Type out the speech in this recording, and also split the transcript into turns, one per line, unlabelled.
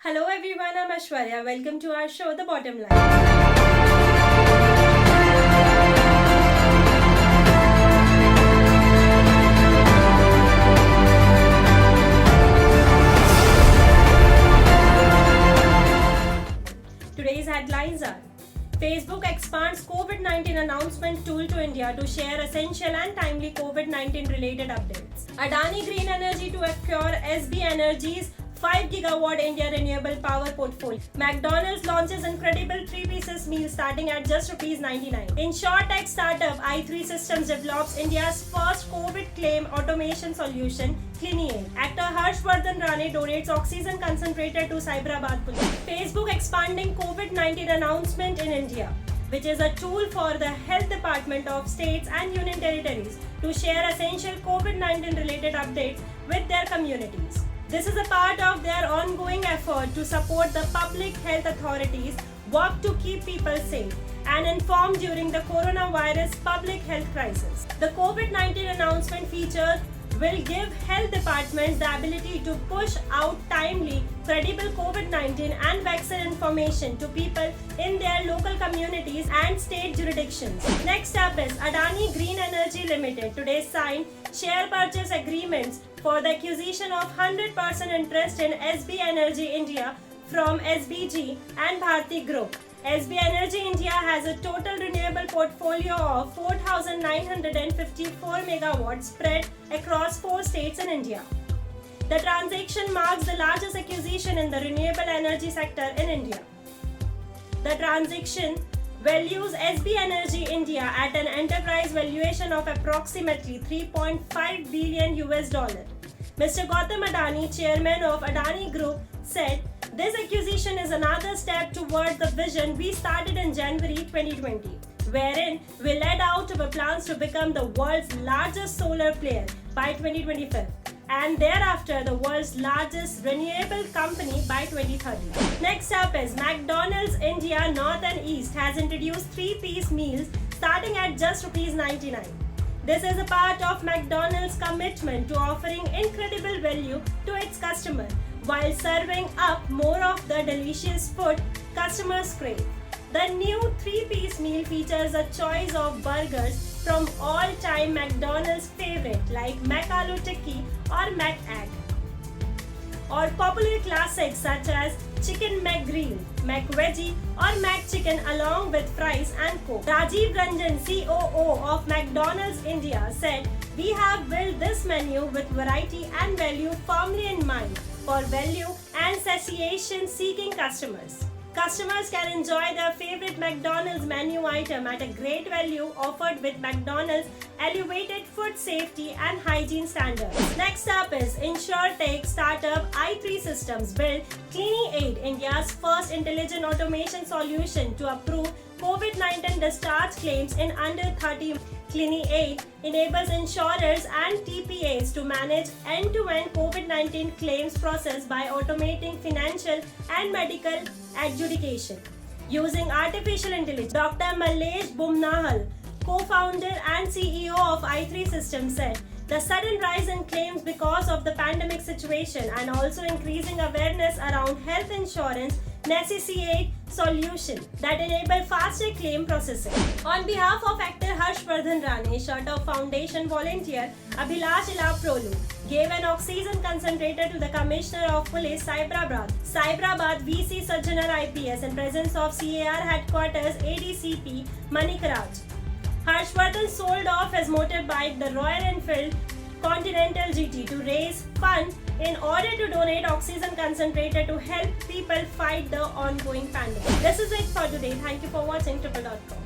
Hello everyone, I'm Ashwarya. Welcome to our show, The Bottom Line. Today's headlines are: Facebook expands COVID-19 announcement tool to India to share essential and timely COVID-19 related updates. Adani Green Energy to acquire SB Energy's 5 gigawatt India renewable power portfolio. McDonald's launches incredible 3 pieces meal starting at just ₹99. InsurTech startup i3 Systems develops India's first COVID claim automation solution, Clini8. Actor Harshvardhan Rane donates oxygen concentrator to Cyberabad police. Facebook expanding COVID-19 announcement in India, which is a tool for the health department of states and union territories to share essential COVID-19 related updates with their communities. This is a part of their ongoing effort to support the public health authorities' work to keep people safe and informed during the coronavirus public health crisis. The COVID-19 announcement feature will give health departments the ability to push out timely, credible COVID-19 and vaccine information to people in their local communities and state jurisdictions. Next up is Adani Green Energy Limited today signed share purchase agreements for the acquisition of 100% interest in SB Energy India from SBG and Bharti Group. SB Energy India has a total renewable portfolio of 4,954 megawatts spread across 4 states in India. The transaction marks the largest acquisition in the renewable energy sector in India. The transaction values SB Energy India at an enterprise valuation of approximately $3.5 billion. Mr. Gautam Adani, chairman of Adani Group, said, "This acquisition is another step towards the vision we started in January 2020, wherein we laid out our plans to become the world's largest solar player by 2025 and thereafter the world's largest renewable company by 2030. Next up is McDonald's India North and East has introduced 3-piece meals starting at just ₹99. This is a part of McDonald's commitment to offering incredible value to its customers while serving up more of the delicious food customers crave. The new 3-piece meal features a choice of burgers from all-time McDonald's favorite like McAloo Tikki or McEgg, or popular classics such as Chicken McGrill, McVeggie or McChicken along with fries and coke. Rajiv Ranjan, COO of McDonald's India, said, "We have built this menu with variety and value firmly in mind for value and satiation-seeking customers. Customers can enjoy their favorite McDonald's menu item at a great value offered with McDonald's elevated food safety and hygiene standards." Next up is InsurTech startup i3 Systems built Clini8, India's first intelligent automation solution to approve COVID-19 discharge claims in under 30 minutes. Clini8 enables insurers and TPAs to manage end-to-end COVID-19 claims process by automating financial and medical adjudication using artificial intelligence. Dr. Malesh Bumnahal, co-founder and CEO of i3 Systems, said, "The sudden rise in claims because of the pandemic situation and also increasing awareness around health insurance necessitate solutions that enable faster claim processing." On behalf of actor Harshvardhan Rane, Shut-Off Foundation volunteer Abhilash Ilaprolu gave an oxygen concentrator to the Commissioner of Police Cyberabad VC Sajjanar IPS in presence of CAR Headquarters ADCP Manik Raj. Harshvardhan sold off his motorbike, the Royal Enfield Continental GT, to raise funds in order to donate oxygen concentrator to help people fight the ongoing pandemic. This is it for today. Thank you for watching triple.com.